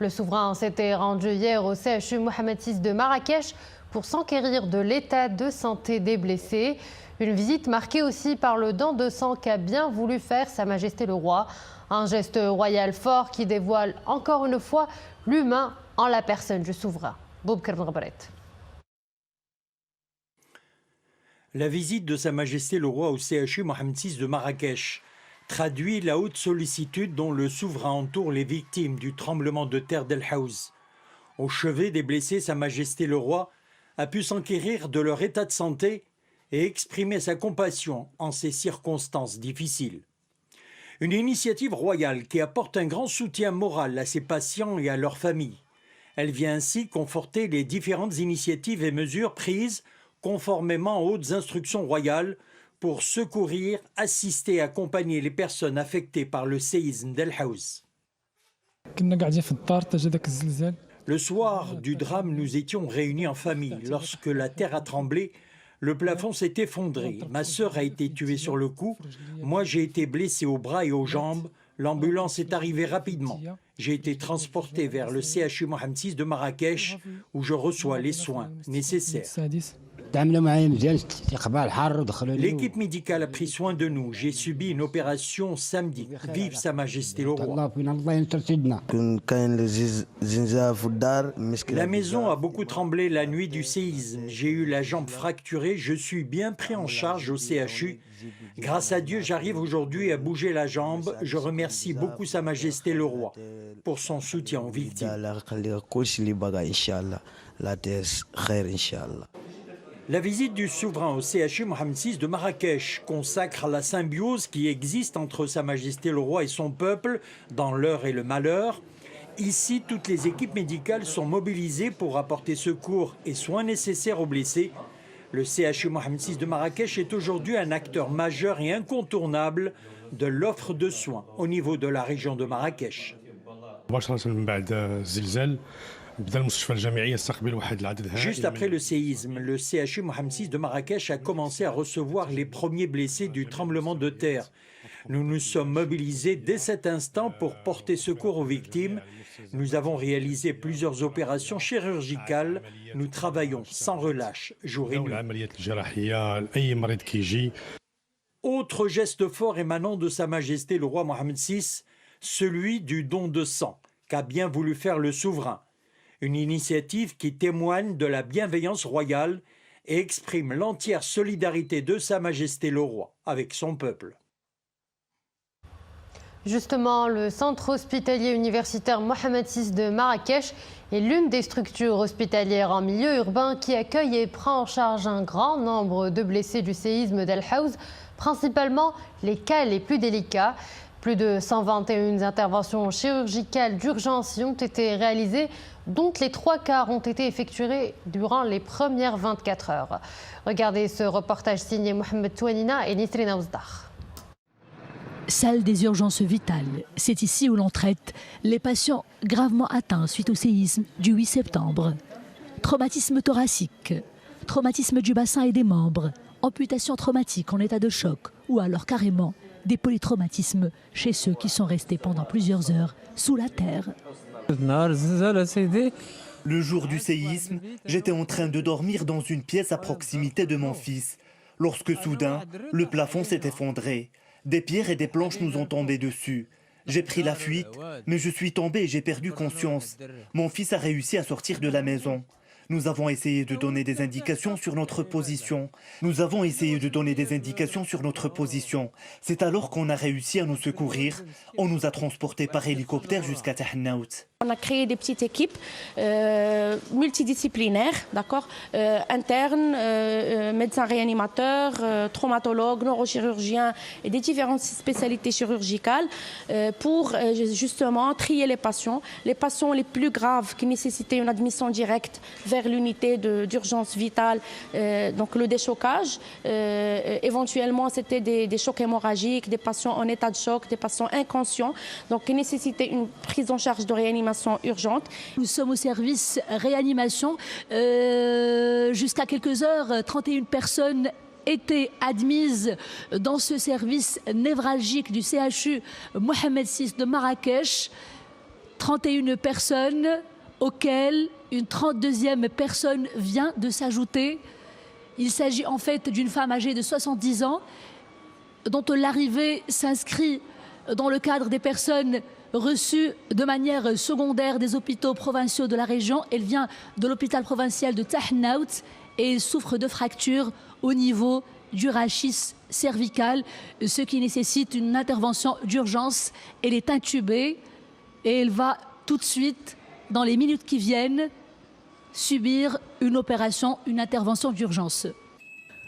Le souverain s'était rendu hier au CHU Mohamed VI de Marrakech pour s'enquérir de l'état de santé des blessés. Une visite marquée aussi par le don de sang qu'a bien voulu faire Sa Majesté le Roi. Un geste royal fort qui dévoile encore une fois l'humain en la personne du souverain. Boubkar Ngabret. La visite de Sa Majesté le Roi au CHU Mohamed VI de Marrakech traduit la haute sollicitude dont le souverain entoure les victimes du tremblement de terre d'El Haouz. Au chevet des blessés, Sa Majesté le Roi a pu s'enquérir de leur état de santé et exprimer sa compassion en ces circonstances difficiles. Une initiative royale qui apporte un grand soutien moral à ses patients et à leurs familles. Elle vient ainsi conforter les différentes initiatives et mesures prises conformément aux hautes instructions royales pour secourir, assister et accompagner les personnes affectées par le séisme d'El Haouz. Le soir du drame, nous étions réunis en famille. Lorsque la terre a tremblé, le plafond s'est effondré. Ma sœur a été tuée sur le coup. Moi, j'ai été blessé aux bras et aux jambes. L'ambulance est arrivée rapidement. J'ai été transporté vers le CHU Mohamed VI de Marrakech où je reçois les soins nécessaires. L'équipe médicale a pris soin de nous. J'ai subi une opération samedi. Vive Sa Majesté le Roi. La maison a beaucoup tremblé la nuit du séisme. J'ai eu la jambe fracturée. Je suis bien pris en charge au CHU. Grâce à Dieu, j'arrive aujourd'hui à bouger la jambe. Je remercie beaucoup Sa Majesté le Roi pour son soutien aux victimes. La visite du souverain au CHU Mohamed VI de Marrakech consacre la symbiose qui existe entre Sa Majesté le Roi et son peuple dans l'heure et le malheur. Ici, toutes les équipes médicales sont mobilisées pour apporter secours et soins nécessaires aux blessés. Le CHU Mohamed VI de Marrakech est aujourd'hui un acteur majeur et incontournable de l'offre de soins au niveau de la région de Marrakech. Juste après le séisme, le CHU Mohamed VI de Marrakech a commencé à recevoir les premiers blessés du tremblement de terre. Nous nous sommes mobilisés dès cet instant pour porter secours aux victimes. Nous avons réalisé plusieurs opérations chirurgicales. Nous travaillons sans relâche, jour et nuit. Autre geste fort émanant de Sa Majesté le Roi Mohamed VI, celui du don de sang qu'a bien voulu faire le souverain. Une initiative qui témoigne de la bienveillance royale et exprime l'entière solidarité de Sa Majesté le Roi avec son peuple. Justement, le centre hospitalier universitaire Mohamed VI de Marrakech est l'une des structures hospitalières en milieu urbain qui accueille et prend en charge un grand nombre de blessés du séisme d'El Haouz, principalement les cas les plus délicats. Plus de 121 interventions chirurgicales d'urgence y ont été réalisées, dont les 3 quarts ont été effectués durant les premières 24 heures. Regardez ce reportage signé Mohamed Touanina et Nisrina Ouzdar. Salle des urgences vitales, c'est ici où l'on traite les patients gravement atteints suite au séisme du 8 septembre. Traumatisme thoracique, traumatisme du bassin et des membres, amputation traumatique en état de choc ou alors carrément des polytraumatismes chez ceux qui sont restés pendant plusieurs heures sous la terre. Le jour du séisme, j'étais en train de dormir dans une pièce à proximité de mon fils, lorsque soudain, le plafond s'est effondré. Des pierres et des planches nous ont tombé dessus. J'ai pris la fuite, mais je suis tombé et j'ai perdu conscience. Mon fils a réussi à sortir de la maison. Nous avons essayé de donner des indications sur notre position. C'est alors qu'on a réussi à nous secourir. On nous a transportés par hélicoptère jusqu'à Tahannaout. On a créé des petites équipes multidisciplinaires, internes, médecins réanimateurs, traumatologues, neurochirurgiens et des différentes spécialités chirurgicales pour justement trier les patients les plus graves qui nécessitaient une admission directe vers l'unité d'urgence vitale, donc le déchocage. Éventuellement, c'était des chocs hémorragiques, des patients en état de choc, des patients inconscients, donc qui nécessitaient une prise en charge de réanimation urgente. Nous sommes au service réanimation. Jusqu'à quelques heures, 31 personnes étaient admises dans ce service névralgique du CHU Mohamed VI de Marrakech. 31 personnes auxquelles une 32e personne vient de s'ajouter. Il s'agit en fait d'une femme âgée de 70 ans dont l'arrivée s'inscrit dans le cadre des personnes reçues de manière secondaire des hôpitaux provinciaux de la région. Elle vient de l'hôpital provincial de Tahnaout et elle souffre de fractures au niveau du rachis cervical, ce qui nécessite une intervention d'urgence. Elle est intubée et elle va tout de suite, dans les minutes qui viennent, subir une opération, une intervention d'urgence.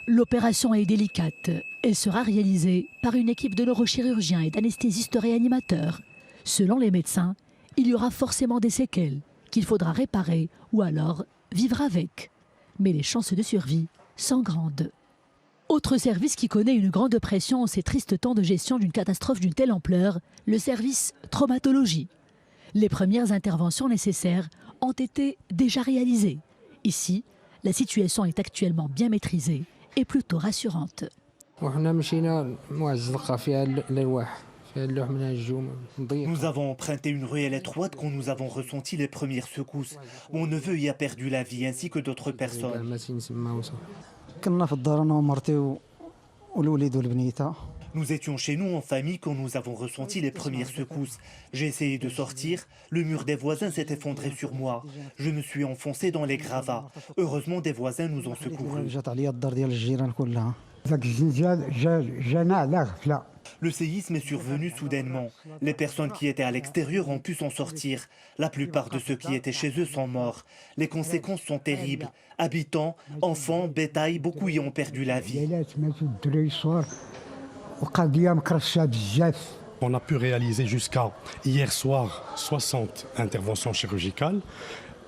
L'opération est délicate. Elle sera réalisée par une équipe de neurochirurgiens et d'anesthésistes réanimateurs. Selon les médecins, il y aura forcément des séquelles qu'il faudra réparer ou alors vivre avec. Mais les chances de survie sont grandes. Autre service qui connaît une grande pression en ces tristes temps de gestion d'une catastrophe d'une telle ampleur, le service traumatologie. Les premières interventions nécessaires ont été déjà réalisées. Ici, la situation est actuellement bien maîtrisée et plutôt rassurante. Nous avons emprunté une ruelle étroite quand nous avons ressenti les premières secousses. Mon neveu y a perdu la vie ainsi que d'autres personnes. Nous étions chez nous en famille quand nous avons ressenti les premières secousses. J'ai essayé de sortir, le mur des voisins s'est effondré sur moi. Je me suis enfoncé dans les gravats. Heureusement, des voisins nous ont secourus. Le séisme est survenu soudainement. Les personnes qui étaient à l'extérieur ont pu s'en sortir. La plupart de ceux qui étaient chez eux sont morts. Les conséquences sont terribles. Habitants, enfants, bétail, beaucoup y ont perdu la vie. On a pu réaliser jusqu'à hier soir 60 interventions chirurgicales.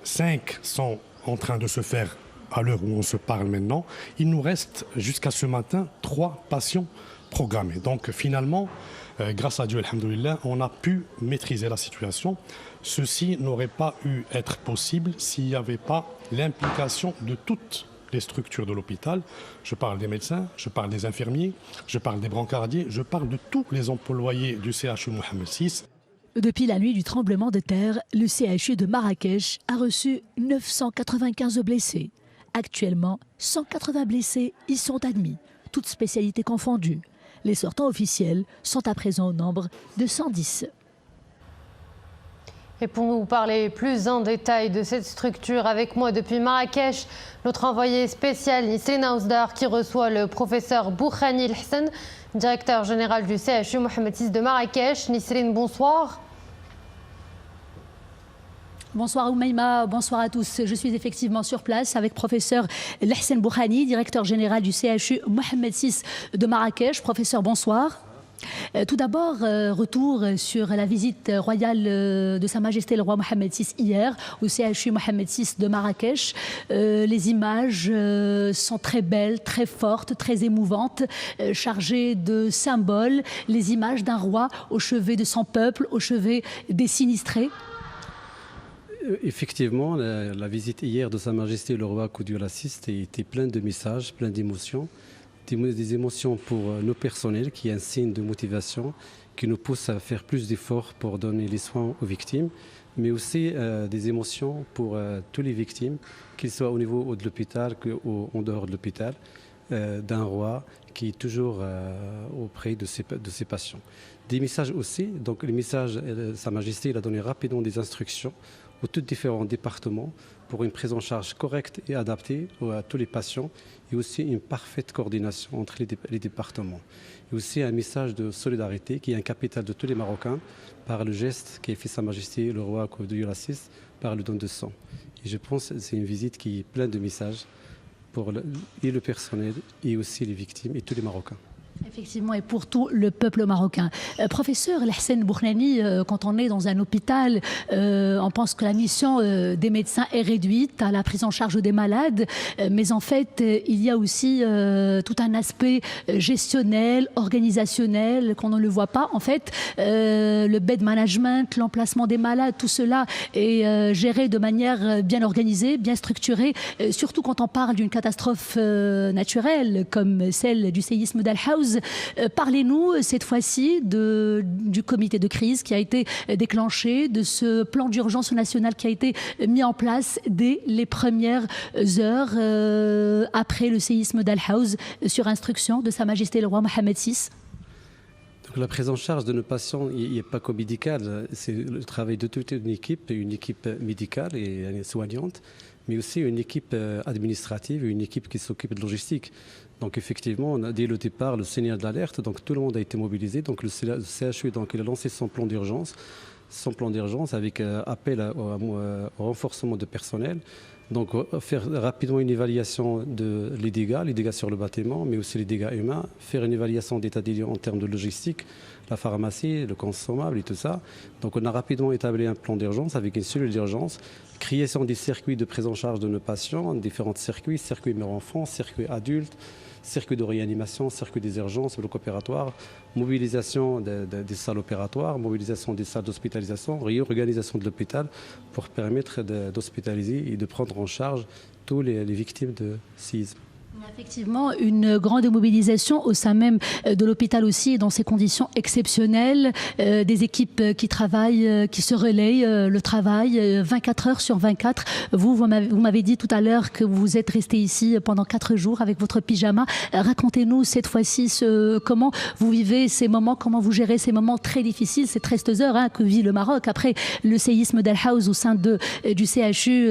5 sont en train de se faire à l'heure où on se parle maintenant. Il nous reste jusqu'à ce matin 3 patients programmés. Donc finalement, grâce à Dieu, alhamdoulilah, on a pu maîtriser la situation. Ceci n'aurait pas pu être possible s'il n'y avait pas l'implication de toutes les structures de l'hôpital. Je parle des médecins, je parle des infirmiers, je parle des brancardiers, je parle de tous les employés du CHU Mohamed VI. Depuis la nuit du tremblement de terre, le CHU de Marrakech a reçu 995 blessés. Actuellement, 180 blessés y sont admis, toutes spécialités confondues. Les sortants officiels sont à présent au nombre de 110. Et pour nous parler plus en détail de cette structure, avec moi depuis Marrakech, notre envoyé spécial Nisrine Aouzdar qui reçoit le professeur Boukhani El-Hassan, directeur général du CHU Mohamed VI de Marrakech. Nisrine, bonsoir. Bonsoir Oumaima, bonsoir à tous. Je suis effectivement sur place avec professeur El-Hassan Boukhani, directeur général du CHU Mohamed VI de Marrakech. Professeur, bonsoir. Tout d'abord, retour sur la visite royale de Sa Majesté le roi Mohamed VI hier au CHU Mohamed VI de Marrakech. Les images sont très belles, très fortes, très émouvantes, chargées de symboles. Les images d'un roi au chevet de son peuple, au chevet des sinistrés. Effectivement, la visite hier de Sa Majesté le roi Dieu l'assiste était pleine de messages, plein d'émotions. Des émotions pour nos personnels, qui est un signe de motivation, qui nous pousse à faire plus d'efforts pour donner les soins aux victimes, mais aussi des émotions pour toutes les victimes, qu'ils soient au niveau de l'hôpital qu'en dehors de l'hôpital, d'un roi qui est toujours auprès de ses patients. Des messages aussi, donc les messages, Sa Majesté il a donné rapidement des instructions aux tous différents départements pour une prise en charge correcte et adaptée à tous les patients et aussi une parfaite coordination entre les départements. Et aussi un message de solidarité qui est un capital de tous les Marocains par le geste qu'a fait Sa Majesté le roi Dieu l'assiste par le don de sang. Et je pense que c'est une visite qui est pleine de messages pour le personnel et aussi les victimes et tous les Marocains. Effectivement, et pour tout le peuple marocain. Professeur El-Hassan Boukhani, quand on est dans un hôpital, on pense que la mission des médecins est réduite à la prise en charge des malades, mais en fait, il y a aussi tout un aspect gestionnel, organisationnel, qu'on ne le voit pas. En fait, le bed management, l'emplacement des malades, tout cela est géré de manière bien organisée, bien structurée, surtout quand on parle d'une catastrophe naturelle comme celle du séisme d'Al-Haouz. House. Parlez-nous cette fois-ci du comité de crise qui a été déclenché, de ce plan d'urgence national qui a été mis en place dès les premières heures après le séisme d'Al House sur instruction de Sa Majesté le roi Mohammed VI. Donc, la prise en charge de nos patients, il n'y a pas qu'au médical, c'est le travail de toute une équipe médicale et soignante, mais aussi une équipe administrative et une équipe qui s'occupe de logistique. Donc effectivement, dès le départ, le signal d'alerte, donc tout le monde a été mobilisé. Donc le CHU, donc, il a lancé son plan d'urgence avec appel au renforcement de personnel. Donc faire rapidement une évaluation les dégâts sur le bâtiment, mais aussi les dégâts humains, faire une évaluation d'état des lieux en termes de logistique, la pharmacie, le consommable et tout ça. Donc on a rapidement établi un plan d'urgence avec une cellule d'urgence, création des circuits de prise en charge de nos patients, différents circuits mère-enfant, circuits adultes, circuit de réanimation, circuit des urgences, bloc opératoire, mobilisation des salles opératoires, mobilisation des salles d'hospitalisation, réorganisation de l'hôpital pour permettre d'hospitaliser et de prendre en charge tous les victimes de séisme. Effectivement, une grande mobilisation au sein même de l'hôpital aussi, dans ces conditions exceptionnelles, des équipes qui travaillent, qui se relayent le travail 24 heures sur 24. Vous m'avez dit tout à l'heure que vous êtes resté ici pendant 4 jours avec votre pyjama. Racontez-nous cette fois-ci comment vous vivez ces moments, comment vous gérez ces moments très difficiles, ces 13 heures que vit le Maroc après le séisme d'Al House au sein du CHU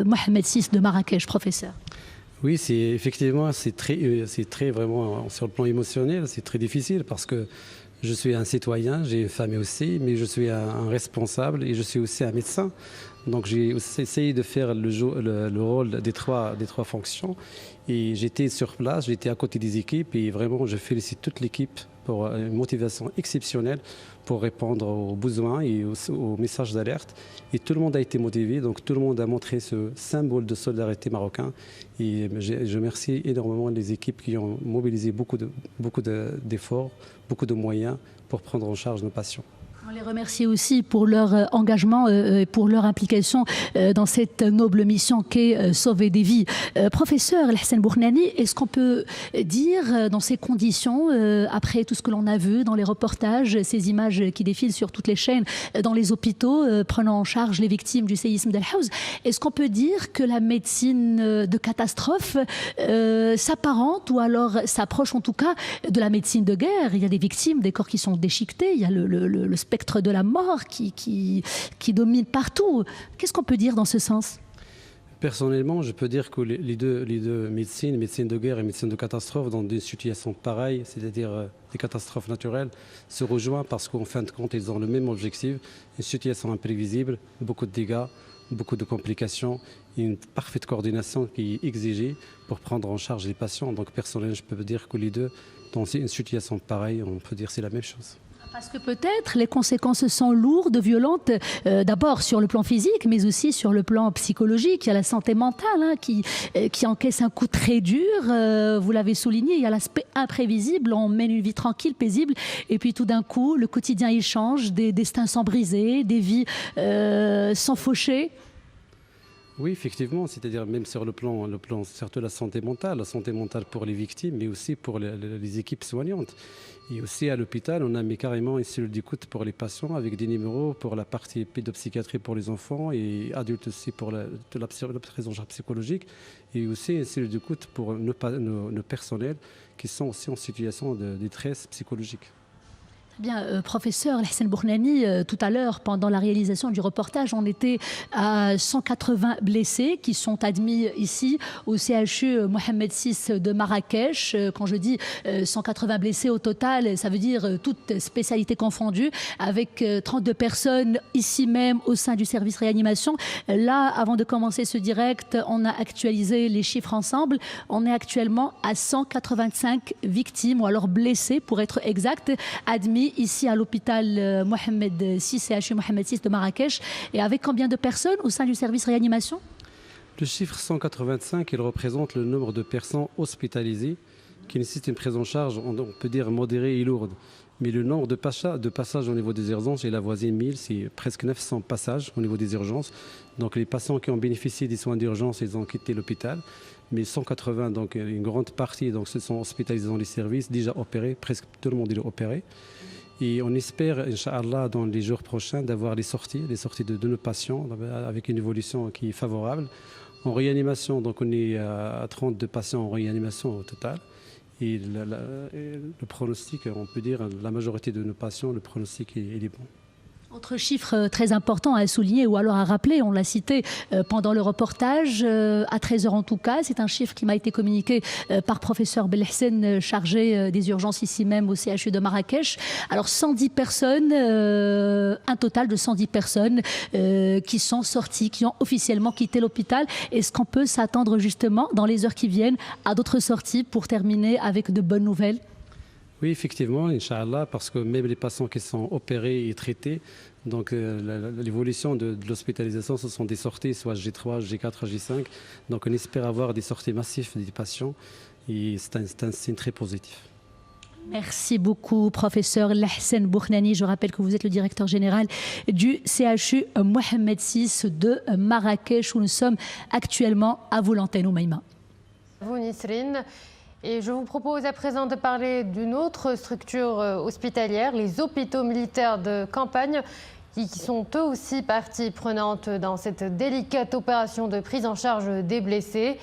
Mohammed VI de Marrakech, professeur. Oui, c'est très vraiment sur le plan émotionnel, c'est très difficile parce que je suis un citoyen, j'ai une famille aussi, mais je suis un responsable et je suis aussi un médecin. Donc j'ai essayé de faire le rôle des trois fonctions et j'étais sur place, j'étais à côté des équipes et vraiment je félicite toute l'équipe pour une motivation exceptionnelle pour répondre aux besoins et aux messages d'alerte. Et tout le monde a été motivé, donc tout le monde a montré ce symbole de solidarité marocain. Et je remercie énormément les équipes qui ont mobilisé beaucoup d'efforts, beaucoup de moyens pour prendre en charge nos patients. On les remercie aussi pour leur engagement et pour leur implication dans cette noble mission qu'est sauver des vies. Professeur Hassan Bournani, est-ce qu'on peut dire dans ces conditions, après tout ce que l'on a vu dans les reportages, ces images qui défilent sur toutes les chaînes, dans les hôpitaux, prenant en charge les victimes du séisme d'Al House, est-ce qu'on peut dire que la médecine de catastrophe s'apparente ou alors s'approche en tout cas de la médecine de guerre? Il y a des victimes, des corps qui sont déchiquetés, il y a le spectre de la mort qui domine partout. Qu'est-ce qu'on peut dire dans ce sens? Personnellement, je peux dire que les deux médecine de guerre et médecine de catastrophe, dans des situations pareilles, c'est-à-dire des catastrophes naturelles, se rejoignent parce qu'en fin de compte, ils ont le même objectif, une situation imprévisible, beaucoup de dégâts, beaucoup de complications, et une parfaite coordination qui est exigée pour prendre en charge les patients. Donc personnellement, je peux dire que les deux, dans une situation pareille, on peut dire que c'est la même chose. Parce que peut-être les conséquences sont lourdes, violentes, d'abord sur le plan physique, mais aussi sur le plan psychologique. Il y a la santé mentale qui encaisse un coup très dur. Vous l'avez souligné, il y a l'aspect imprévisible. On mène une vie tranquille, paisible, et puis tout d'un coup, le quotidien il change, des destins sont brisés, des vies sont fauchées. Oui, effectivement, c'est-à-dire même sur le plan surtout la santé mentale pour les victimes, mais aussi pour les équipes soignantes. Et aussi à l'hôpital, on a mis carrément une cellule d'écoute pour les patients avec des numéros pour la partie pédopsychiatrie pour les enfants et adultes aussi pour la prise en charge psychologique. Et aussi une cellule d'écoute pour nos personnels qui sont aussi en situation de détresse psychologique. Bien, professeur Hassan Bournani, tout à l'heure, pendant la réalisation du reportage, on était à 180 blessés qui sont admis ici au CHU Mohammed VI de Marrakech. Quand je dis 180 blessés au total, ça veut dire toutes spécialités confondues, avec 32 personnes ici même au sein du service réanimation. Là, avant de commencer ce direct, on a actualisé les chiffres ensemble. On est actuellement à 185 victimes, ou alors blessés pour être exact, admis ici à l'hôpital Mohammed VI, CHU Mohammed VI de Marrakech. Et avec combien de personnes au sein du service réanimation? Le chiffre 185, il représente le nombre de personnes hospitalisées qui nécessitent une prise en charge, on peut dire modérée et lourde. Mais le nombre de passages au niveau des urgences est avoisine 1000, c'est presque 900 passages au niveau des urgences. Donc les patients qui ont bénéficié des soins d'urgence, ils ont quitté l'hôpital. Mais 180, donc une grande partie, donc, se sont hospitalisés dans les services, déjà opérés, presque tout le monde est opéré. Et on espère, Inch'Allah, dans les jours prochains, d'avoir les sorties de nos patients avec une évolution qui est favorable. En réanimation, donc on est à 32 patients en réanimation au total. Et le pronostic, on peut dire, la majorité de nos patients, le pronostic il est bon. Autre chiffre très important à souligner ou alors à rappeler, on l'a cité pendant le reportage, à 13h en tout cas, c'est un chiffre qui m'a été communiqué par professeur Belhsen, chargé des urgences ici même au CHU de Marrakech. Alors 110 personnes, un total de 110 personnes qui sont sorties, qui ont officiellement quitté l'hôpital. Est-ce qu'on peut s'attendre justement dans les heures qui viennent à d'autres sorties pour terminer avec de bonnes nouvelles ? Oui, effectivement, Inch'Allah, parce que même les patients qui sont opérés et traités, donc l'évolution de l'hospitalisation, ce sont des sorties, soit G3, G4, G5. Donc on espère avoir des sorties massives des patients et c'est un signe très positif. Merci beaucoup, professeur Lahsen Boukhnani. Je rappelle que vous êtes le directeur général du CHU Mohamed VI de Marrakech, où nous sommes actuellement à vous l'antenne, Oumaïma. Vous, Nisrine. Et je vous propose à présent de parler d'une autre structure hospitalière, les hôpitaux militaires de campagne, qui sont eux aussi partie prenante dans cette délicate opération de prise en charge des blessés.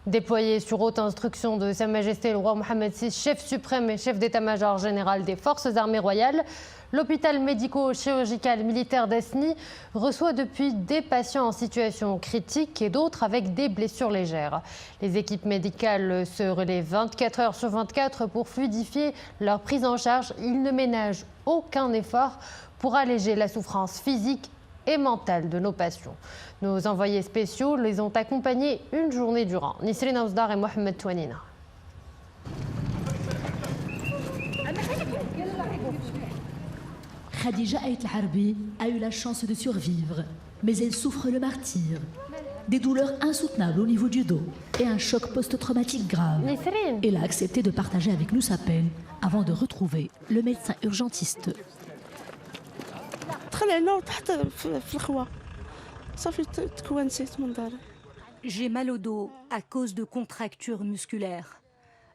Déployés sur haute instruction de Sa Majesté le roi Mohamed VI, chef suprême et chef d'état-major général des forces armées royales, l'hôpital médico-chirurgical militaire d'Esny reçoit depuis des patients en situation critique et d'autres avec des blessures légères. Les équipes médicales se relaient 24 heures sur 24 pour fluidifier leur prise en charge. Ils ne ménagent aucun effort pour alléger la souffrance physique et mentale de nos patients. Nos envoyés spéciaux les ont accompagnés une journée durant. Nisrine Ozdar et Mohamed Touanina. Khadija Ait Harbi a eu la chance de survivre, mais elle souffre le martyre. Des douleurs insoutenables au niveau du dos et un choc post-traumatique grave. Elle a accepté de partager avec nous sa peine avant de retrouver le médecin urgentiste. J'ai mal au dos à cause de contractures musculaires.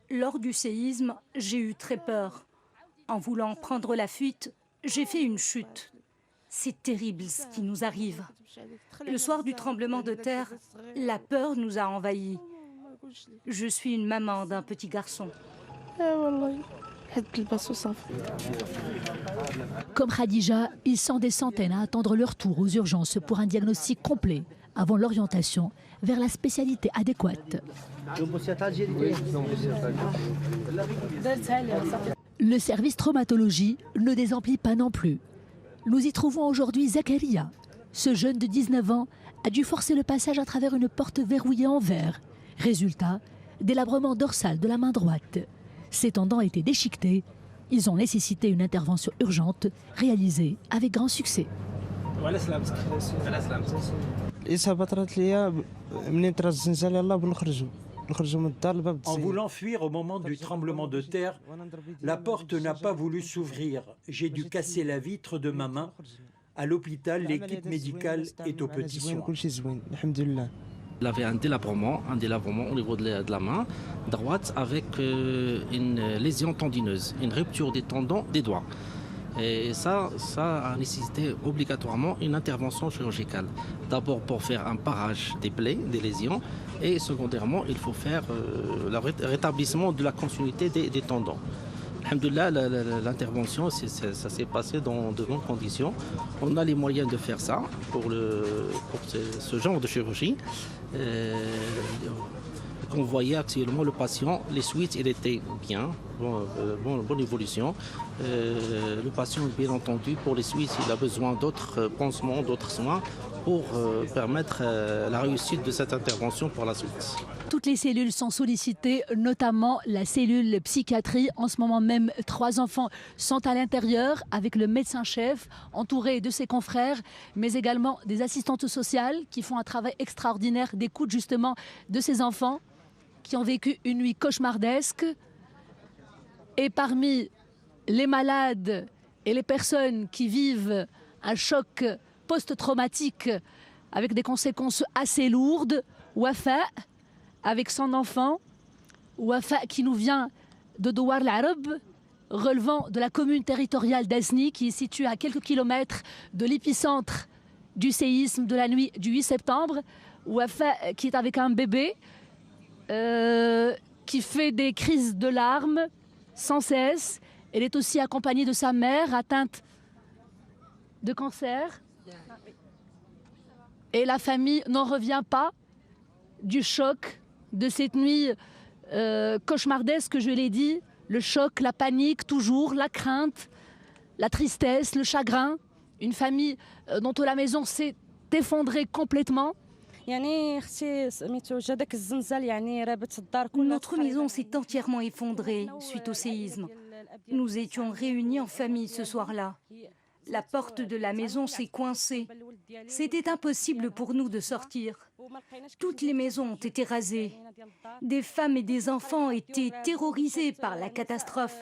Lors du séisme, j'ai eu très peur. En voulant prendre la fuite, j'ai fait une chute. C'est terrible ce qui nous arrive. Le soir du tremblement de terre, la peur nous a envahis. Je suis une maman d'un petit garçon. Comme Khadija, ils sont des centaines à attendre leur tour aux urgences pour un diagnostic complet avant l'orientation vers la spécialité adéquate. Le service traumatologie ne désemplit pas non plus. Nous y trouvons aujourd'hui Zakaria. Ce jeune de 19 ans a dû forcer le passage à travers une porte verrouillée en verre. Résultat, délabrement dorsal de la main droite. Ses tendons étaient déchiquetés. Ils ont nécessité une intervention urgente réalisée avec grand succès. En voulant fuir au moment du tremblement de terre, la porte n'a pas voulu s'ouvrir. J'ai dû casser la vitre de ma main. À l'hôpital, l'équipe médicale est aux petits soins. Il avait un délabrement au niveau de la main droite avec une lésion tendineuse, une rupture des tendons des doigts. Et ça a nécessité obligatoirement une intervention chirurgicale. D'abord pour faire un parage des plaies, des lésions, et secondairement, il faut faire le rétablissement de la continuité des tendons. Alhamdoulilah, l'intervention, ça s'est passé dans de bonnes conditions. On a les moyens de faire ça pour ce genre de chirurgie. On voyait actuellement le patient, les suites, il était bien, bonne évolution. Le patient, bien entendu, pour les suites, il a besoin d'autres pansements, d'autres soins pour permettre la réussite de cette intervention pour la suite. Toutes les cellules sont sollicitées, notamment la cellule psychiatrie. En ce moment même, 3 enfants sont à l'intérieur avec le médecin-chef, entouré de ses confrères, mais également des assistantes sociales qui font un travail extraordinaire d'écoute justement de ces enfants qui ont vécu une nuit cauchemardesque. Et parmi les malades et les personnes qui vivent un choc post-traumatique avec des conséquences assez lourdes. Wafa, avec son enfant, Wafa qui nous vient de Douar al-Arab, relevant de la commune territoriale d'Azni, qui est située à quelques kilomètres de l'épicentre du séisme de la nuit du 8 septembre. Wafa qui est avec un bébé, qui fait des crises de larmes sans cesse. Elle est aussi accompagnée de sa mère atteinte de cancer. Et la famille n'en revient pas du choc de cette nuit cauchemardesque, je l'ai dit. Le choc, la panique, toujours, la crainte, la tristesse, le chagrin. Une famille dont la maison s'est effondrée complètement. Notre maison s'est entièrement effondrée suite au séisme. Nous étions réunis en famille ce soir-là. La porte de la maison s'est coincée. C'était impossible pour nous de sortir. Toutes les maisons ont été rasées. Des femmes et des enfants étaient terrorisés par la catastrophe.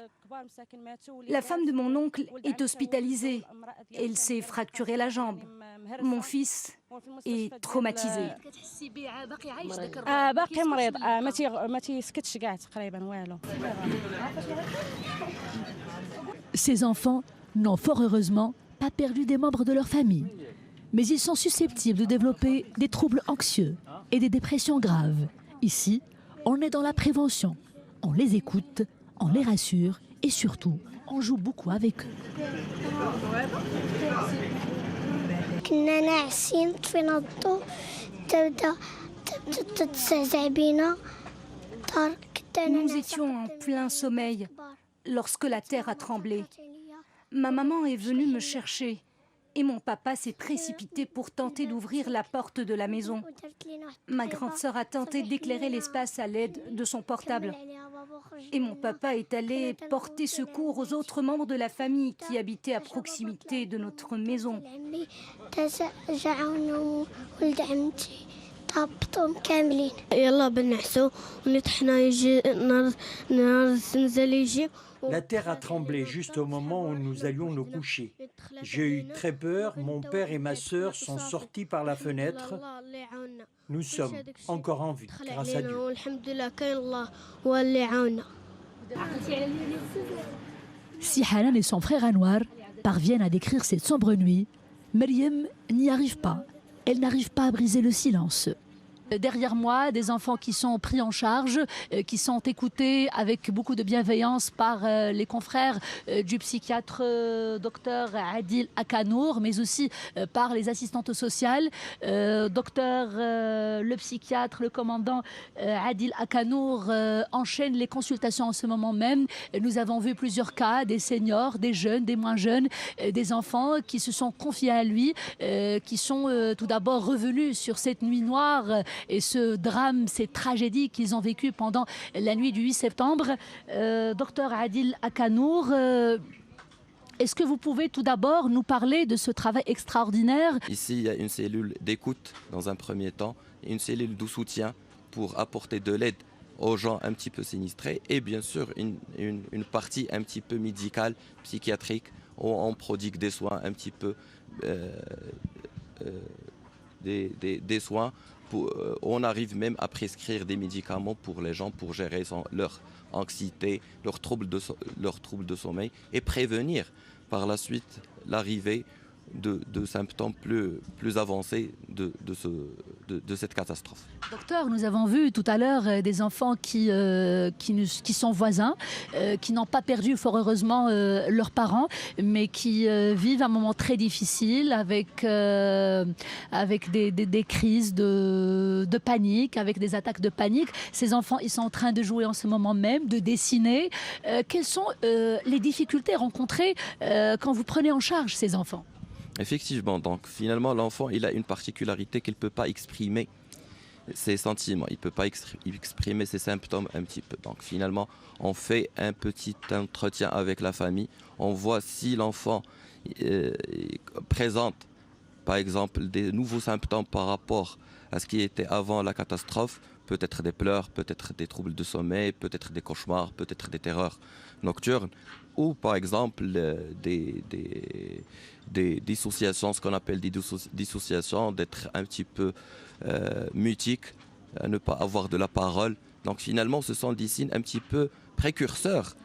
La femme de mon oncle est hospitalisée. Elle s'est fracturé la jambe. Mon fils est traumatisé. Ces enfants n'ont fort heureusement pas perdu des membres de leur famille. Mais ils sont susceptibles de développer des troubles anxieux et des dépressions graves. Ici, on est dans la prévention. On les écoute, on les rassure et surtout, on joue beaucoup avec eux. Nous étions en plein sommeil lorsque la terre a tremblé. Ma maman est venue me chercher et mon papa s'est précipité pour tenter d'ouvrir la porte de la maison. Ma grande sœur a tenté d'éclairer l'espace à l'aide de son portable. Et mon papa est allé porter secours aux autres membres de la famille qui habitaient à proximité de notre maison. La terre a tremblé juste au moment où nous allions nous coucher. J'ai eu très peur, mon père et ma sœur sont sortis par la fenêtre. Nous sommes encore en vie, grâce à Dieu. Si Hanan et son frère Anwar parviennent à décrire cette sombre nuit, Maryam n'y arrive pas. Elle n'arrive pas à briser le silence. Derrière moi, des enfants qui sont pris en charge, qui sont écoutés avec beaucoup de bienveillance par les confrères du psychiatre docteur Adil Akanour, mais aussi par les assistantes sociales. Docteur, le psychiatre, le commandant Adil Akanour enchaîne les consultations en ce moment même. Nous avons vu plusieurs cas, des seniors, des jeunes, des moins jeunes, des enfants qui se sont confiés à lui, qui sont tout d'abord revenus sur cette nuit noire et ce drame, ces tragédies qu'ils ont vécues pendant la nuit du 8 septembre. Docteur Adil Akanour, est-ce que vous pouvez tout d'abord nous parler de ce travail extraordinaire? Ici, il y a une cellule d'écoute dans un premier temps, et une cellule de soutien pour apporter de l'aide aux gens un petit peu sinistrés, et bien sûr une partie un petit peu médicale, psychiatrique, où on prodigue des soins un petit peu, des soins. On arrive même à prescrire des médicaments pour les gens pour gérer leur anxiété, leurs troubles de sommeil et prévenir par la suite l'arrivée de symptômes plus avancés de cette catastrophe. Docteur, nous avons vu tout à l'heure des enfants qui sont voisins, qui n'ont pas perdu fort heureusement leurs parents, mais qui vivent un moment très difficile avec des crises de panique, avec des attaques de panique. Ces enfants, ils sont en train de jouer en ce moment même, de dessiner. Quelles sont les difficultés rencontrées quand vous prenez en charge ces enfants ? Effectivement, donc finalement l'enfant il a une particularité qu'il ne peut pas exprimer ses sentiments, il ne peut pas exprimer ses symptômes un petit peu. Donc finalement on fait un petit entretien avec la famille, on voit si l'enfant présente par exemple des nouveaux symptômes par rapport à ce qui était avant la catastrophe peut-être des pleurs, peut-être des troubles de sommeil, peut-être des cauchemars, peut-être des terreurs nocturnes, ou par exemple des dissociations, ce qu'on appelle des dissociations, d'être un petit peu mutique, ne pas avoir de la parole. Donc finalement, ce sont des signes un petit peu précurseurs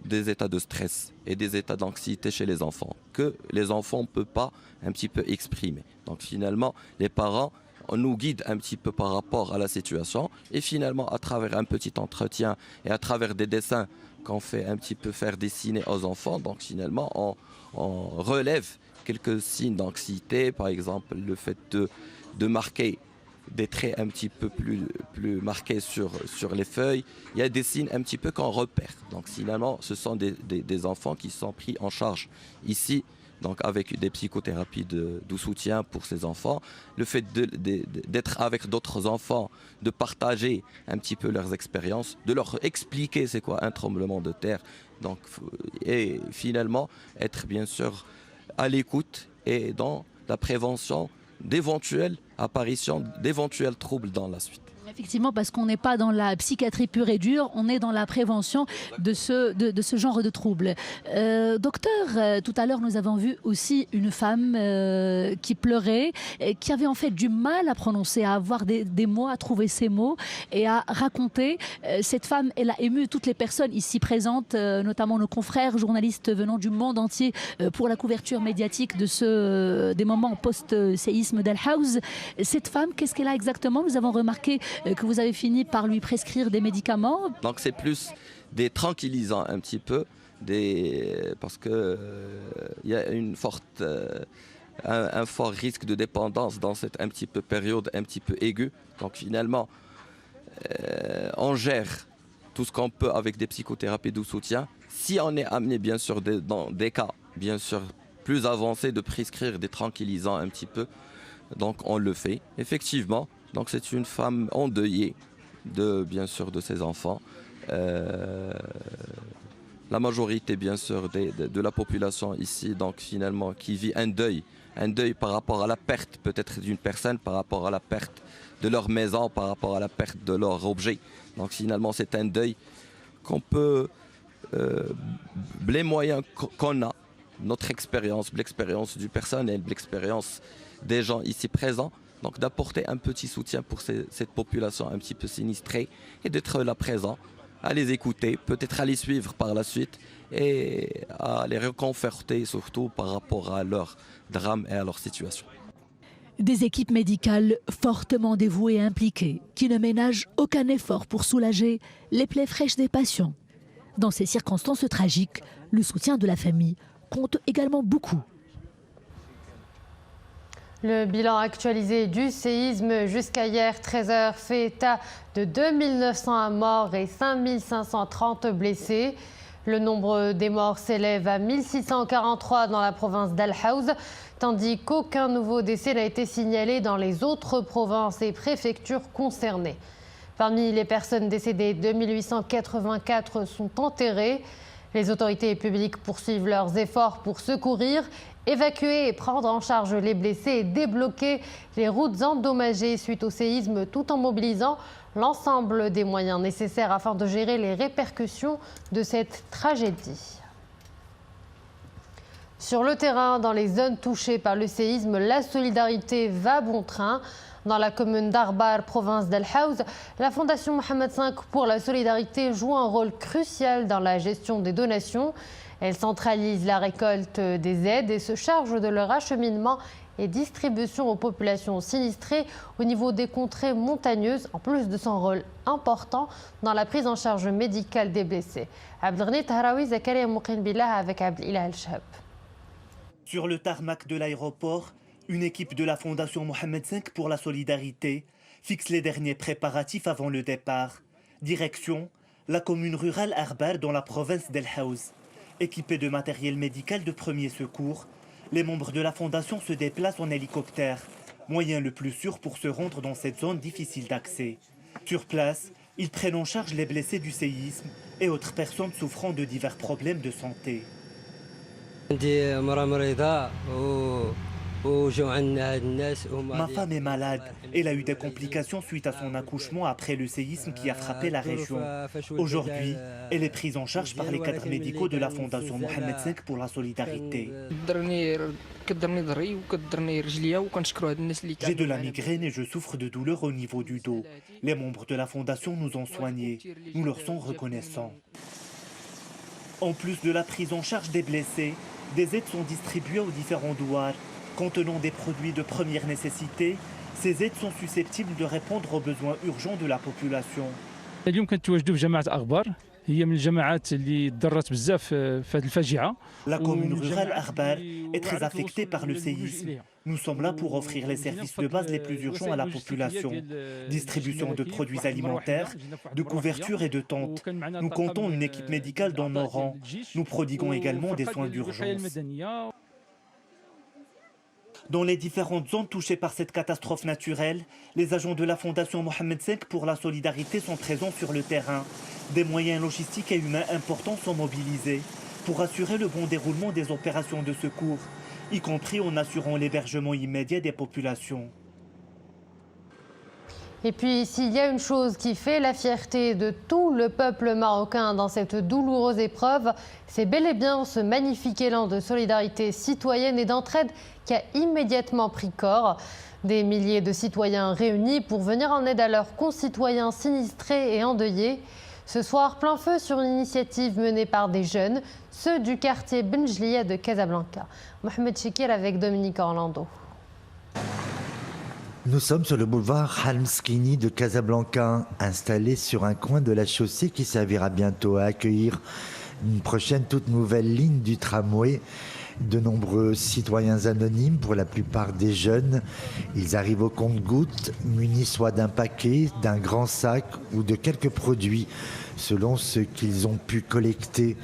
des états de stress et des états d'anxiété chez les enfants, que les enfants ne peuvent pas un petit peu exprimer. Donc finalement, les parents nous guident un petit peu par rapport à la situation, et finalement, à travers un petit entretien et à travers des dessins qu'on fait un petit peu faire dessiner aux enfants, donc finalement, on relève quelques signes d'anxiété, par exemple le fait de marquer des traits un petit peu plus marqués sur les feuilles. Il y a des signes un petit peu qu'on repère. Donc finalement, ce sont des enfants qui sont pris en charge ici, donc avec des psychothérapies de soutien pour ces enfants. Le fait d'être avec d'autres enfants, de partager un petit peu leurs expériences, de leur expliquer c'est quoi un tremblement de terre. Donc, et finalement, être bien sûr à l'écoute et dans la prévention d'éventuelles apparitions, d'éventuels troubles dans la suite. Effectivement, parce qu'on n'est pas dans la psychiatrie pure et dure, on est dans la prévention de ce genre de troubles. Docteur, tout à l'heure, nous avons vu aussi une femme qui pleurait, qui avait en fait du mal à prononcer, à avoir des mots, à trouver ses mots et à raconter. Cette femme, elle a ému toutes les personnes ici présentes, notamment nos confrères journalistes venant du monde entier pour la couverture médiatique de des moments post-séisme d'Al Haouz. Cette femme, qu'est-ce qu'elle a exactement? Nous avons remarqué que vous avez fini par lui prescrire des médicaments. Donc c'est plus des tranquillisants un petit peu, parce que y a un fort risque de dépendance dans cette un petit peu période un petit peu aiguë. Donc finalement, on gère tout ce qu'on peut avec des psychothérapies de soutien. Si on est amené bien sûr dans des cas bien sûr plus avancés de prescrire des tranquillisants un petit peu, donc on le fait effectivement. Donc c'est une femme endeuillée bien sûr de ses enfants. La majorité bien sûr de la population ici, donc finalement qui vit un deuil par rapport à la perte peut-être d'une personne, par rapport à la perte de leur maison, par rapport à la perte de leur objet. Donc finalement c'est un deuil qu'on peut, les moyens qu'on a, notre expérience, l'expérience du personnel, l'expérience des gens ici présents, donc d'apporter un petit soutien pour cette population un petit peu sinistrée et d'être là présent, à les écouter, peut-être à les suivre par la suite et à les réconforter surtout par rapport à leur drame et à leur situation. Des équipes médicales fortement dévouées et impliquées qui ne ménagent aucun effort pour soulager les plaies fraîches des patients. Dans ces circonstances tragiques, le soutien de la famille compte également beaucoup. Le bilan actualisé du séisme jusqu'à hier 13h fait état de 2901 morts et 5530 blessés. Le nombre des morts s'élève à 1643 dans la province d'Al Haouz, tandis qu'aucun nouveau décès n'a été signalé dans les autres provinces et préfectures concernées. Parmi les personnes décédées, 2884 sont enterrées. Les autorités publiques poursuivent leurs efforts pour secourir, évacuer et prendre en charge les blessés et débloquer les routes endommagées suite au séisme, tout en mobilisant l'ensemble des moyens nécessaires afin de gérer les répercussions de cette tragédie. Sur le terrain, dans les zones touchées par le séisme, la solidarité va bon train. Dans la commune d'Arbar, province d'Al Haouz, la Fondation Mohamed V pour la solidarité joue un rôle crucial dans la gestion des donations. Elle centralise la récolte des aides et se charge de leur acheminement et distribution aux populations sinistrées au niveau des contrées montagneuses, en plus de son rôle important dans la prise en charge médicale des blessés. Abdelghani Tahraoui, Zakaria Mouqin Billah avec Abdelilah El-Chab. Sur le tarmac de l'aéroport, une équipe de la Fondation Mohamed V pour la solidarité fixe les derniers préparatifs avant le départ. Direction, la commune rurale Arbar dans la province d'Al Haouz. Équipés de matériel médical de premier secours, les membres de la Fondation se déplacent en hélicoptère, moyen le plus sûr pour se rendre dans cette zone difficile d'accès. Sur place, ils prennent en charge les blessés du séisme et autres personnes souffrant de divers problèmes de santé. Ma femme est malade. Elle a eu des complications suite à son accouchement après le séisme qui a frappé la région. Aujourd'hui, elle est prise en charge par les cadres médicaux de la Fondation Mohamed V pour la solidarité. J'ai de la migraine et je souffre de douleurs au niveau du dos. Les membres de la Fondation nous ont soignés. Nous leur sommes reconnaissants. En plus de la prise en charge des blessés, des aides sont distribuées aux différents douars. Contenant des produits de première nécessité, ces aides sont susceptibles de répondre aux besoins urgents de la population. La commune rurale Arbar est très affectée par le séisme. Nous sommes là pour offrir les services de base les plus urgents à la population. Distribution de produits alimentaires, de couvertures et de tentes. Nous comptons une équipe médicale dans nos rangs. Nous prodiguons également des soins d'urgence. Dans les différentes zones touchées par cette catastrophe naturelle, les agents de la Fondation Mohamed V pour la solidarité sont présents sur le terrain. Des moyens logistiques et humains importants sont mobilisés pour assurer le bon déroulement des opérations de secours, y compris en assurant l'hébergement immédiat des populations. Et puis, s'il y a une chose qui fait la fierté de tout le peuple marocain dans cette douloureuse épreuve, c'est bel et bien ce magnifique élan de solidarité citoyenne et d'entraide qui a immédiatement pris corps. Des milliers de citoyens réunis pour venir en aide à leurs concitoyens sinistrés et endeuillés. Ce soir, plein feu sur une initiative menée par des jeunes, ceux du quartier Benjlia de Casablanca. Mohamed Chekir avec Dominique Orlando. Nous sommes sur le boulevard Halmskini de Casablanca, installé sur un coin de la chaussée qui servira bientôt à accueillir une prochaine toute nouvelle ligne du tramway. De nombreux citoyens anonymes, pour la plupart des jeunes, ils arrivent au compte-gouttes, munis soit d'un paquet, d'un grand sac ou de quelques produits, selon ce qu'ils ont pu collecter.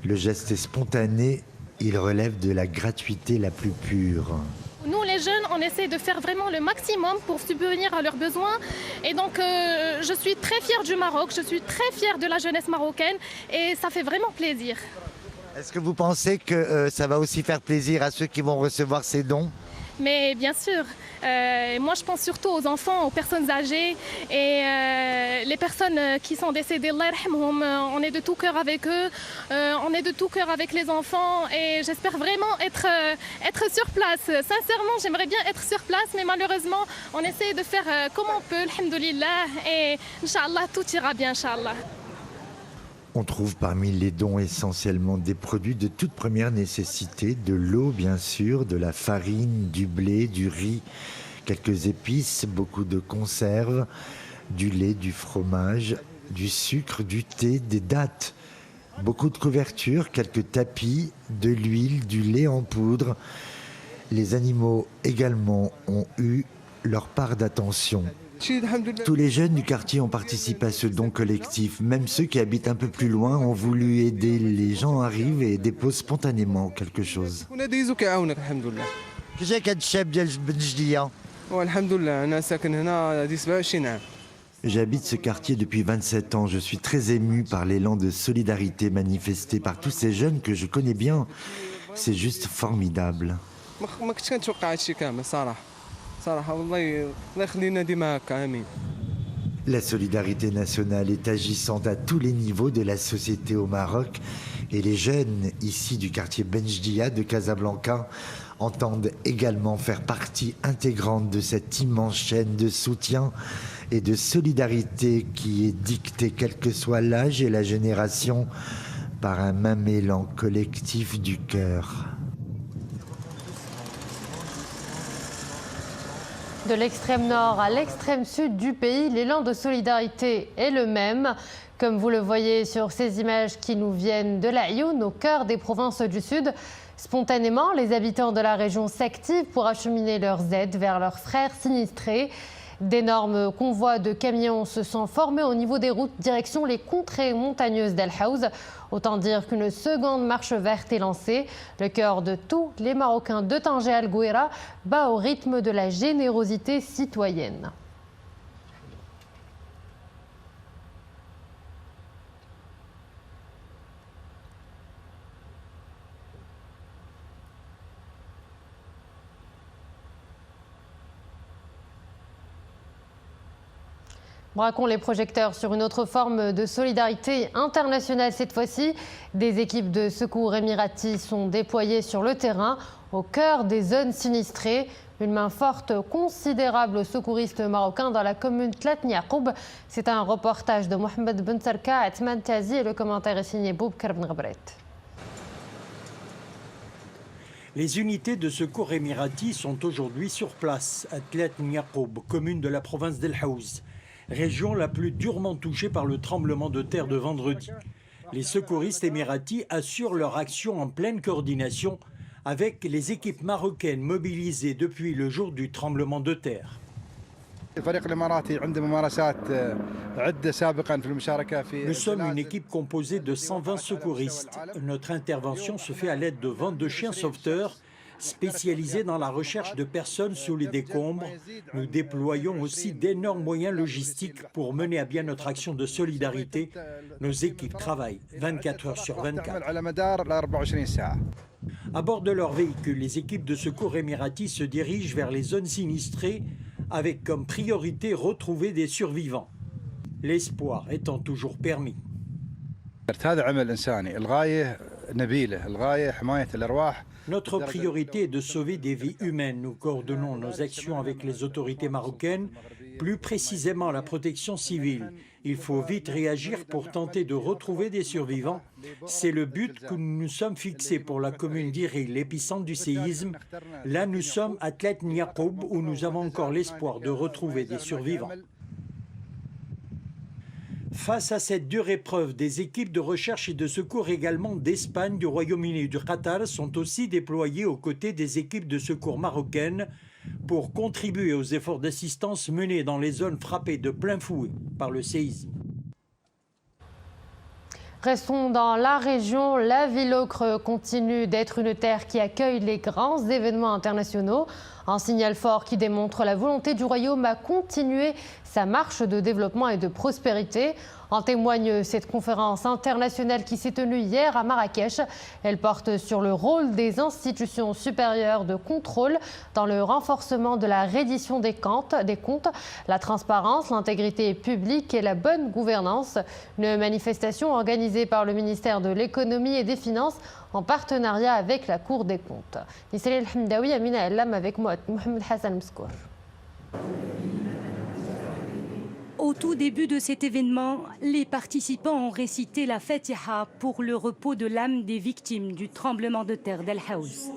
Le geste est spontané, il relève de la gratuité la plus pure. Nous, les jeunes, on essaie de faire vraiment le maximum pour subvenir à leurs besoins. Et donc, je suis très fière du Maroc, je suis très fière de la jeunesse marocaine et ça fait vraiment plaisir. Est-ce que vous pensez que ça va aussi faire plaisir à ceux qui vont recevoir ces dons ? Mais bien sûr, moi je pense surtout aux enfants, aux personnes âgées et les personnes qui sont décédées, Allah yarhamhum, on est de tout cœur avec eux, on est de tout cœur avec les enfants et j'espère vraiment être sur place. Sincèrement, j'aimerais bien être sur place, mais malheureusement, on essaie de faire comme on peut, alhamdoulilah, et Inch'Allah, tout ira bien, Inch'Allah. On trouve parmi les dons essentiellement des produits de toute première nécessité, de l'eau bien sûr, de la farine, du blé, du riz, quelques épices, beaucoup de conserves, du lait, du fromage, du sucre, du thé, des dattes, beaucoup de couvertures, quelques tapis, de l'huile, du lait en poudre. Les animaux également ont eu leur part d'attention. Tous les jeunes du quartier ont participé à ce don collectif. Même ceux qui habitent un peu plus loin ont voulu aider. Les gens arrivent et déposent spontanément quelque chose. J'habite ce quartier depuis 27 ans. Je suis très ému par l'élan de solidarité manifesté par tous ces jeunes que je connais bien. C'est juste formidable. La solidarité nationale est agissante à tous les niveaux de la société au Maroc et les jeunes ici du quartier Benjdia de Casablanca entendent également faire partie intégrante de cette immense chaîne de soutien et de solidarité qui est dictée, quel que soit l'âge et la génération, par un même élan collectif du cœur. De l'extrême nord à l'extrême sud du pays, l'élan de solidarité est le même. Comme vous le voyez sur ces images qui nous viennent de l'Aïoun, au cœur des provinces du sud, spontanément, les habitants de la région s'activent pour acheminer leurs aides vers leurs frères sinistrés. D'énormes convois de camions se sont formés au niveau des routes direction les contrées montagneuses d'El Haouz. Autant dire qu'une seconde marche verte est lancée. Le cœur de tous les Marocains de Tanger Al Gouira bat au rythme de la générosité citoyenne. Braquons les projecteurs sur une autre forme de solidarité internationale cette fois-ci. Des équipes de secours émiratis sont déployées sur le terrain, au cœur des zones sinistrées. Une main forte considérable aux secouristes marocains dans la commune Tlat Niaqoub. C'est un reportage de Mohamed Ben Sarka, Atman Tazi, et le commentaire est signé Boubkar Ben Gabret. Les unités de secours émiratis sont aujourd'hui sur place à Tlat Niaqoub, commune de la province d'El Haouz, région la plus durement touchée par le tremblement de terre de vendredi. Les secouristes émiratis assurent leur action en pleine coordination avec les équipes marocaines mobilisées depuis le jour du tremblement de terre. Nous sommes une équipe composée de 120 secouristes. Notre intervention se fait à l'aide de 22 chiens sauveteurs spécialisés dans la recherche de personnes sous les décombres. Nous déployons aussi d'énormes moyens logistiques pour mener à bien notre action de solidarité. Nos équipes travaillent 24 heures sur 24. À bord de leurs véhicules, les équipes de secours émiratis se dirigent vers les zones sinistrées avec comme priorité retrouver des survivants. L'espoir étant toujours permis. Notre priorité est de sauver des vies humaines. Nous coordonnons nos actions avec les autorités marocaines, plus précisément la protection civile. Il faut vite réagir pour tenter de retrouver des survivants. C'est le but que nous nous sommes fixés pour la commune d'Iril, l'épicentre du séisme. Là, nous sommes à Tlat Niaqoub, où nous avons encore l'espoir de retrouver des survivants. Face à cette dure épreuve, des équipes de recherche et de secours également d'Espagne, du Royaume-Uni et du Qatar sont aussi déployées aux côtés des équipes de secours marocaines pour contribuer aux efforts d'assistance menés dans les zones frappées de plein fouet par le séisme. Restons dans la région. La ville Ocre continue d'être une terre qui accueille les grands événements internationaux. Un signal fort qui démontre la volonté du royaume à continuer sa marche de développement et de prospérité. En témoigne cette conférence internationale qui s'est tenue hier à Marrakech. Elle porte sur le rôle des institutions supérieures de contrôle dans le renforcement de la reddition des comptes, la transparence, l'intégrité publique et la bonne gouvernance. Une manifestation organisée par le ministère de l'économie et des finances en partenariat avec la Cour des comptes. Nisrine El Hamdaoui, Amina Ellam avec moi, Mohamed Hassan Mskour. Au tout début de cet événement, les participants ont récité la Fatiha pour le repos de l'âme des victimes du tremblement de terre d'El Haouz.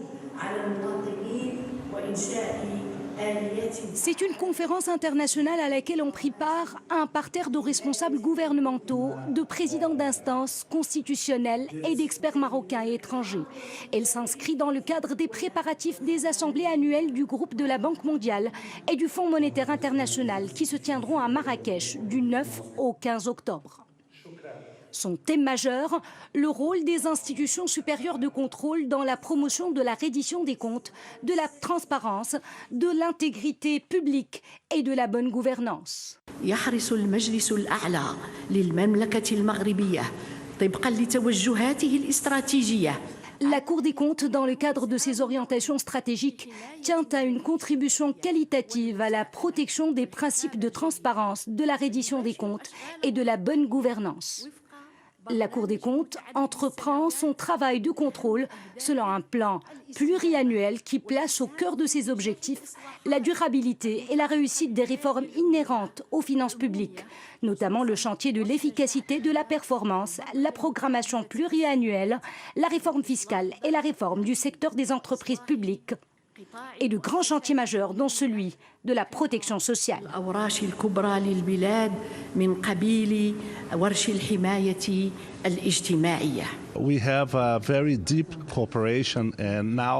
C'est une conférence internationale à laquelle ont pris part un parterre de responsables gouvernementaux, de présidents d'instances constitutionnelles et d'experts marocains et étrangers. Elle s'inscrit dans le cadre des préparatifs des assemblées annuelles du groupe de la Banque mondiale et du Fonds monétaire international qui se tiendront à Marrakech du 9 au 15 octobre. Son thème majeur, le rôle des institutions supérieures de contrôle dans la promotion de la reddition des comptes, de la transparence, de l'intégrité publique et de la bonne gouvernance. يحرص المجلس الأعلى للمملكة المغربية طبقا لتوجهاته الاستراتيجية. La Cour des comptes, dans le cadre de ses orientations stratégiques, tient à une contribution qualitative à la protection des principes de transparence, de la reddition des comptes et de la bonne gouvernance. La Cour des comptes entreprend son travail de contrôle selon un plan pluriannuel qui place au cœur de ses objectifs la durabilité et la réussite des réformes inhérentes aux finances publiques, notamment le chantier de l'efficacité de la performance, la programmation pluriannuelle, la réforme fiscale et la réforme du secteur des entreprises publiques et de grands chantiers majeurs, dont celui de la protection sociale.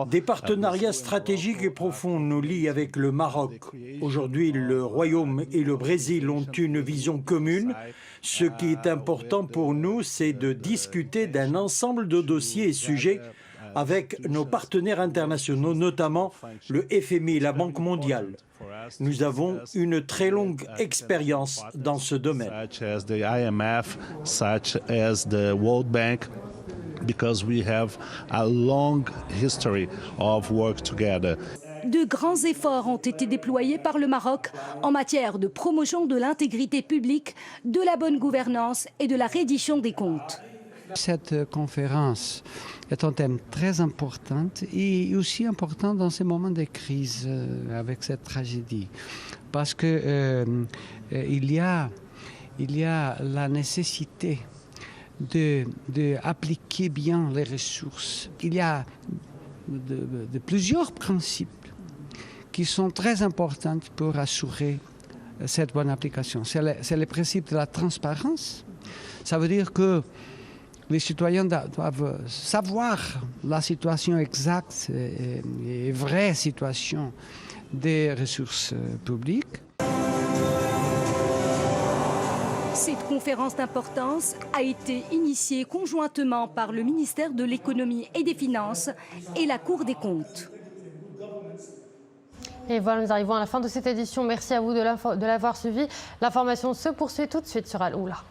Des partenariats stratégiques et profonds nous lient avec le Maroc. Aujourd'hui, le Royaume et le Brésil ont une vision commune. Ce qui est important pour nous, c'est de discuter d'un ensemble de dossiers et sujets avec nos partenaires internationaux, notamment le FMI et la Banque mondiale. Nous avons une très longue expérience dans ce domaine. Because we have a long history of work together. De grands efforts ont été déployés par le Maroc en matière de promotion de l'intégrité publique, de la bonne gouvernance et de la reddition des comptes. Cette conférence est un thème très important et aussi important dans ces moments de crise avec cette tragédie. Parce que il y a la nécessité d'appliquer bien les ressources. Il y a plusieurs principes qui sont très importants pour assurer cette bonne application. C'est le principe de la transparence. Ça veut dire que les citoyens doivent savoir la situation exacte et vraie situation des ressources publiques. Cette conférence d'importance a été initiée conjointement par le ministère de l'Économie et des Finances et la Cour des comptes. Et voilà, nous arrivons à la fin de cette édition. Merci à vous de l'avoir suivi. L'information se poursuit tout de suite sur Al Oula.